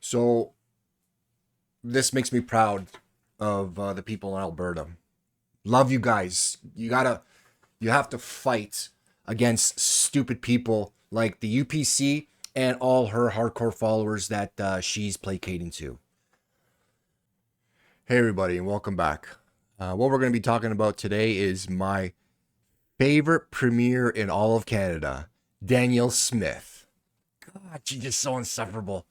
So this makes me proud of the people in Alberta. Love you guys. You have to fight against stupid people like the UPC and all her hardcore followers that she's placating to. Hey everybody, and welcome back. What we're going to be talking about today is my favorite premier in all of Canada, Danielle Smith. God, she's just so insufferable.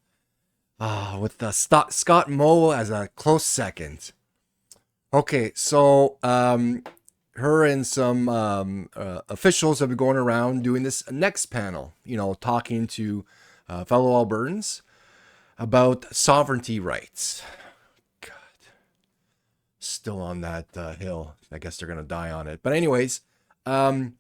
With Scott Moe as a close second. Okay, so her and some officials have been going around doing this next panel, talking to fellow Albertans about sovereignty rights. God, still on that hill. I guess they're going to die on it. But anyways, and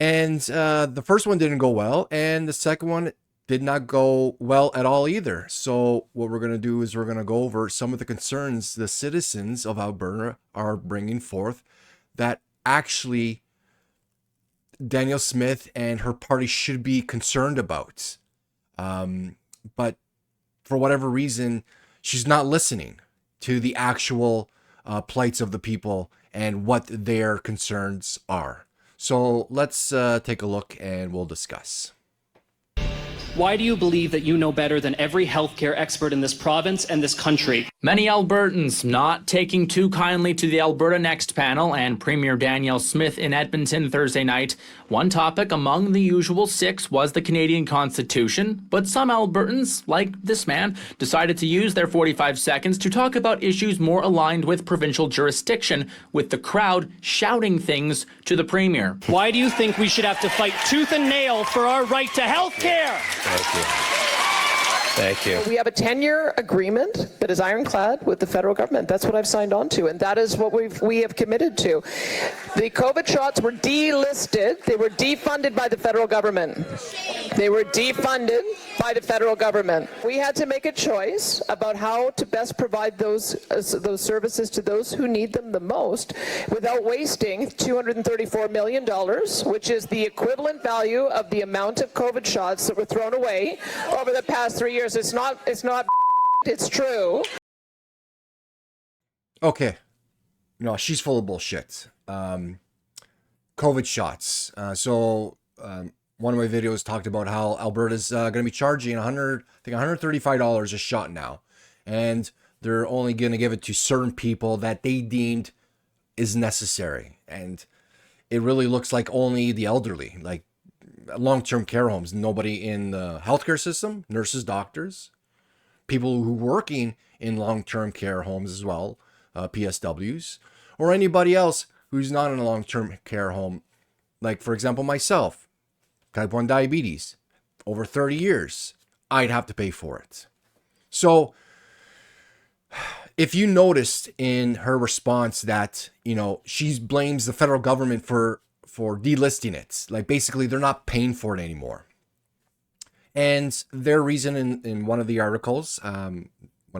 the first one didn't go well, and the second one did not go well at all either. So what we're going to do is we're going to go over some of the concerns the citizens of Alberta are bringing forth that actually Danielle Smith and her party should be concerned about. But for whatever reason, she's not listening to the actual plights of the people and what their concerns are. So let's take a look and we'll discuss. Why do you believe that you know better than every healthcare expert in this province and this country? Many Albertans not taking too kindly to the Alberta Next panel and Premier Danielle Smith in Edmonton Thursday night. One topic among the usual six was the Canadian Constitution, but some Albertans, like this man, decided to use their 45 seconds to talk about issues more aligned with provincial jurisdiction, with the crowd shouting things to the Premier. Why do you think we should have to fight tooth and nail for our right to healthcare? Thank you. Thank you. We have a 10-year agreement that is ironclad with the federal government. That's what I've signed on to, and that is what we have committed to. The COVID shots were delisted. They were defunded by the federal government. They were defunded by the federal government. We had to make a choice about how to best provide those services to those who need them the most without wasting $234 million, which is the equivalent value of the amount of COVID shots that were thrown away over the past 3 years. It's not, it's true. Okay. No, she's full of bullshit. COVID shots. One of my videos talked about how Alberta's going to be charging $135 a shot now. And they're only going to give it to certain people that they deemed is necessary. And it really looks like only the elderly, like long-term care homes, nobody in the healthcare system, nurses, doctors, people who are working in long-term care homes as well, PSWs, or anybody else who's not in a long-term care home. Like, for example, myself, type 1 diabetes, over 30 years, I'd have to pay for it. So if you noticed in her response that, she blames the federal government for delisting it, like basically they're not paying for it anymore. And their reason in one of the articles, when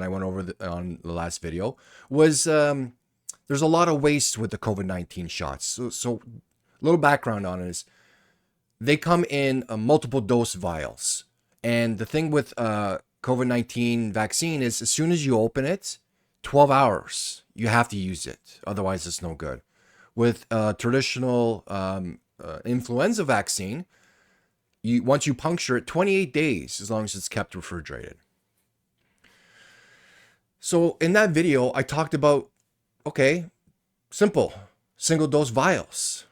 I went over on the last video, was there's a lot of waste with the COVID-19 shots. So a little background on it is they come in multiple dose vials. And the thing with COVID-19 vaccine is as soon as you open it, 12 hours, you have to use it. Otherwise, it's no good. With traditional influenza vaccine, once you puncture it, 28 days, as long as it's kept refrigerated. So in that video, I talked about, okay, simple, single dose vials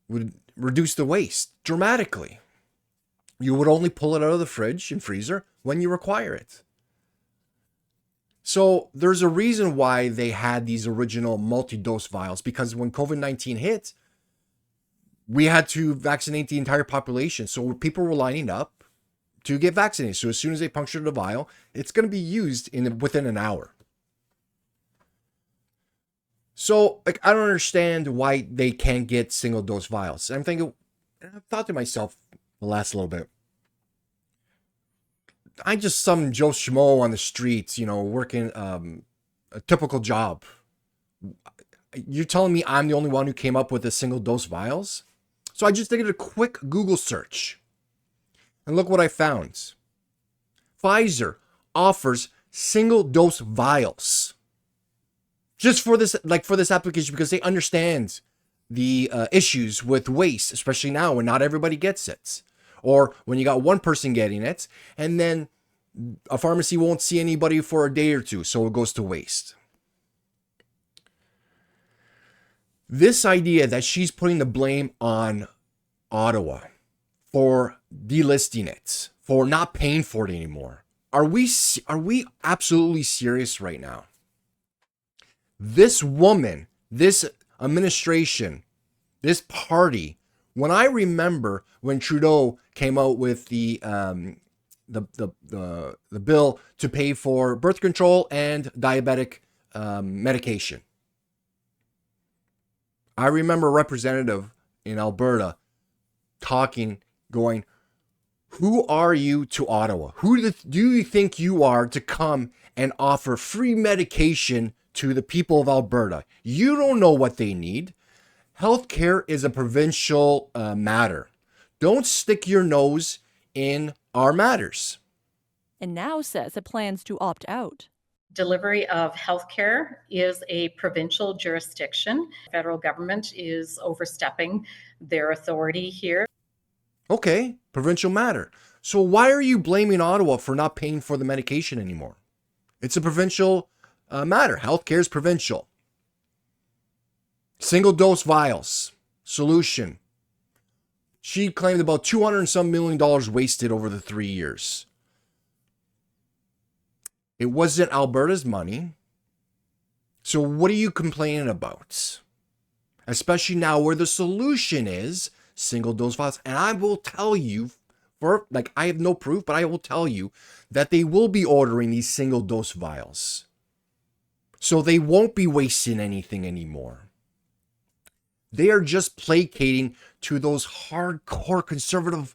would reduce the waste dramatically. You would only pull it out of the fridge and freezer when you require it. So there's a reason why they had these original multi-dose vials, because when COVID-19 hit, we had to vaccinate the entire population. So people were lining up to get vaccinated. So as soon as they puncture the vial, it's going to be used within an hour. So I don't understand why they can't get single dose vials. I've thought to myself the last little bit, I just some Joe Schmo on the streets, working a typical job. You're telling me I'm the only one who came up with the single dose vials? So I just did a quick Google search. And look what I found. Pfizer offers single dose vials just for this, like for this application, because they understand the issues with waste, especially now when not everybody gets it, or when you got one person getting it, and then a pharmacy won't see anybody for a day or two, so it goes to waste. This idea that she's putting the blame on Ottawa for delisting it, for not paying for it anymore. Are we absolutely serious right now? This woman, this administration, this party, when I remember when Trudeau came out with the bill to pay for birth control and diabetic medication. I remember a representative in Alberta talking, going, who are you to Ottawa? Who do you think you are to come and offer free medication to the people of Alberta? You don't know what they need. Healthcare is a provincial matter. Don't stick your nose in our matters. And now says it plans to opt out. Delivery of healthcare is a provincial jurisdiction. Federal government is overstepping their authority here. Okay, provincial matter. So why are you blaming Ottawa for not paying for the medication anymore? It's a provincial matter. Healthcare is provincial. Single dose vials, solution. She claimed about $200 and some million wasted over the 3 years. It wasn't Alberta's money. So what are you complaining about? Especially now where the solution is single dose vials. And I will tell you, I have no proof, but I will tell you that they will be ordering these single dose vials. So they won't be wasting anything anymore. They are just placating to those hardcore conservative,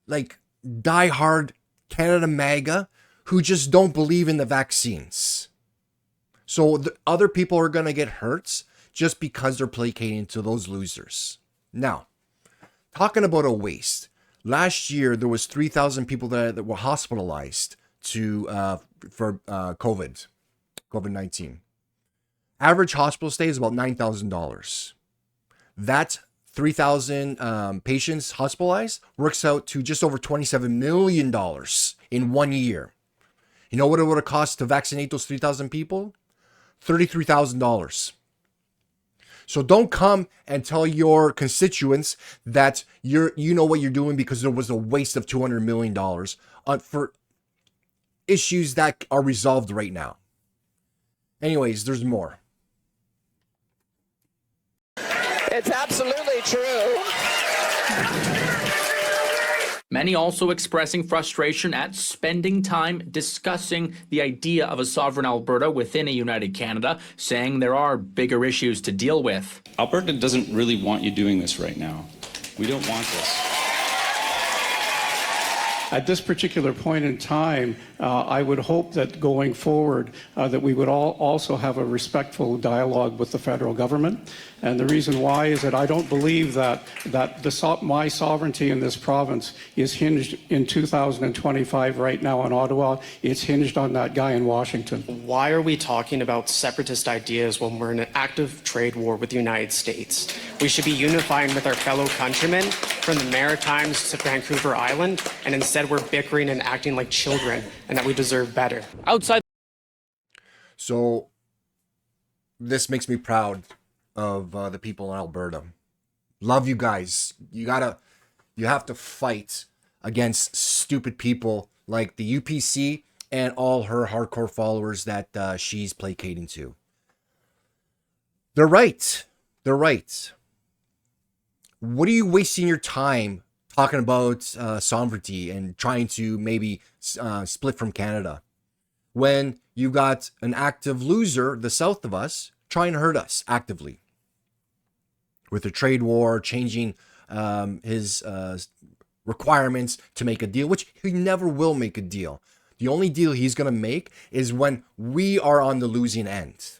diehard Canada MAGA who just don't believe in the vaccines. So the other people are going to get hurt just because they're placating to those losers. Now, talking about a waste. Last year, there was 3,000 people that were hospitalized for COVID-19. Average hospital stay is about $9,000. That 3,000 patients hospitalized works out to just over $27 million in 1 year. You know what it would have cost to vaccinate those 3,000 people? $33,000. So don't come and tell your constituents that you know what you're doing because there was a waste of $200 million for issues that are resolved right now. Anyways, there's more. It's absolutely true. Many also expressing frustration at spending time discussing the idea of a sovereign Alberta within a united Canada, saying there are bigger issues to deal with. Alberta doesn't really want you doing this right now. We don't want this. At this particular point in time, I would hope that going forward, that we would all also have a respectful dialogue with the federal government. And the reason why is that I don't believe that my sovereignty in this province is hinged in 2025 right now on Ottawa. It's hinged on that guy in Washington. Why are we talking about separatist ideas when we're in an active trade war with the United States? We should be unifying with our fellow countrymen from the Maritimes to Vancouver Island, and instead we're bickering and acting like children, and that we deserve better. So this makes me proud of the people in Alberta. Love you guys. You have to fight against stupid people like the UPC and all her hardcore followers that she's placating to. They're right. They're right. What are you wasting your time talking about sovereignty and trying to maybe split from Canada when you got an active loser, the south of us, trying to hurt us actively with a trade war, changing his requirements to make a deal, which he never will make a deal. The only deal he's going to make is when we are on the losing end.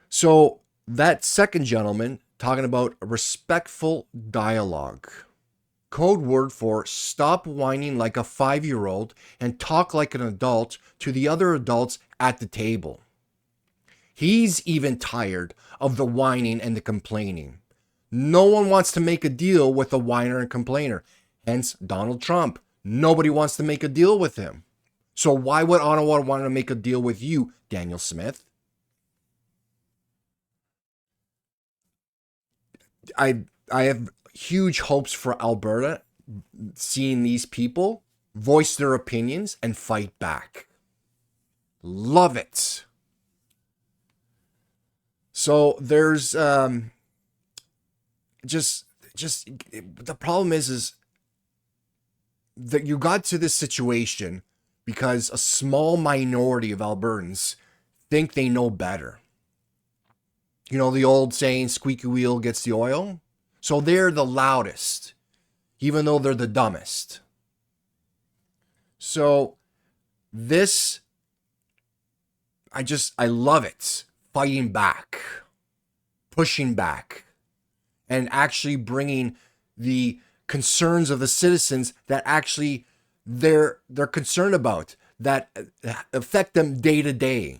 So that second gentleman talking about a respectful dialogue. code word for stop whining like a 5-year-old and talk like an adult to the other adults at the table. He's even tired of the whining and the complaining. No one wants to make a deal with a whiner and complainer. Hence, Donald Trump. Nobody wants to make a deal with him. So why would Ottawa want to make a deal with you, Danielle Smith? I have huge hopes for Alberta seeing these people voice their opinions and fight back. Love it. So there's just the problem is that you got to this situation because a small minority of Albertans think they know better. You know the old saying, squeaky wheel gets the oil? So they're the loudest, even though they're the dumbest. So this, I love it. Fighting back, pushing back, and actually bringing the concerns of the citizens that actually they're concerned about, that affect them day to day.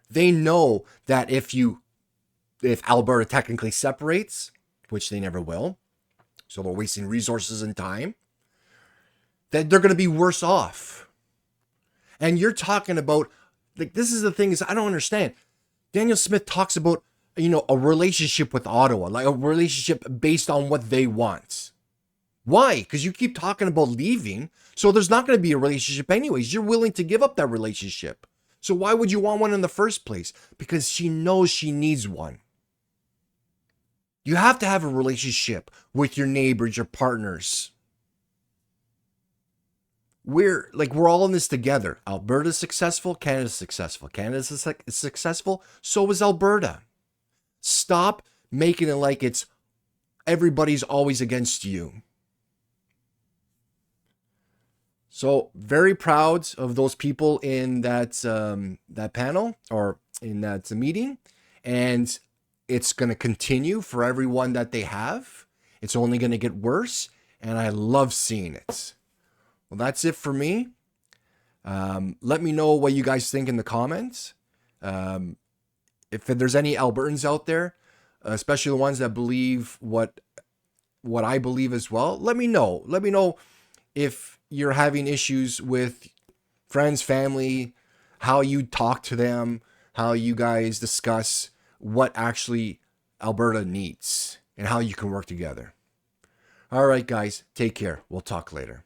They know that if Alberta technically separates, which they never will, so they're wasting resources and time, that they're going to be worse off. And you're talking about, like, this is the thing is I don't understand. Danielle Smith talks about, a relationship with Ottawa, like a relationship based on what they want. Why? Because you keep talking about leaving, so there's not going to be a relationship anyways. You're willing to give up that relationship. So why would you want one in the first place? Because she knows she needs one. You have to have a relationship with your neighbors, your partners. We're all in this together. Alberta's successful, Canada's successful. Canada's successful, so is Alberta. Stop making it like it's everybody's always against you. So very proud of those people in that panel or in that meeting, and it's going to continue for everyone that they have. It's only going to get worse, and I love seeing it. Well, that's it for me. Let me know what you guys think in the comments. If there's any Albertans out there, especially the ones that believe what I believe as well, let me know. Let me know if you're having issues with friends, family, how you talk to them, how you guys discuss what actually Alberta needs and how you can work together. All right, guys, take care. We'll talk later.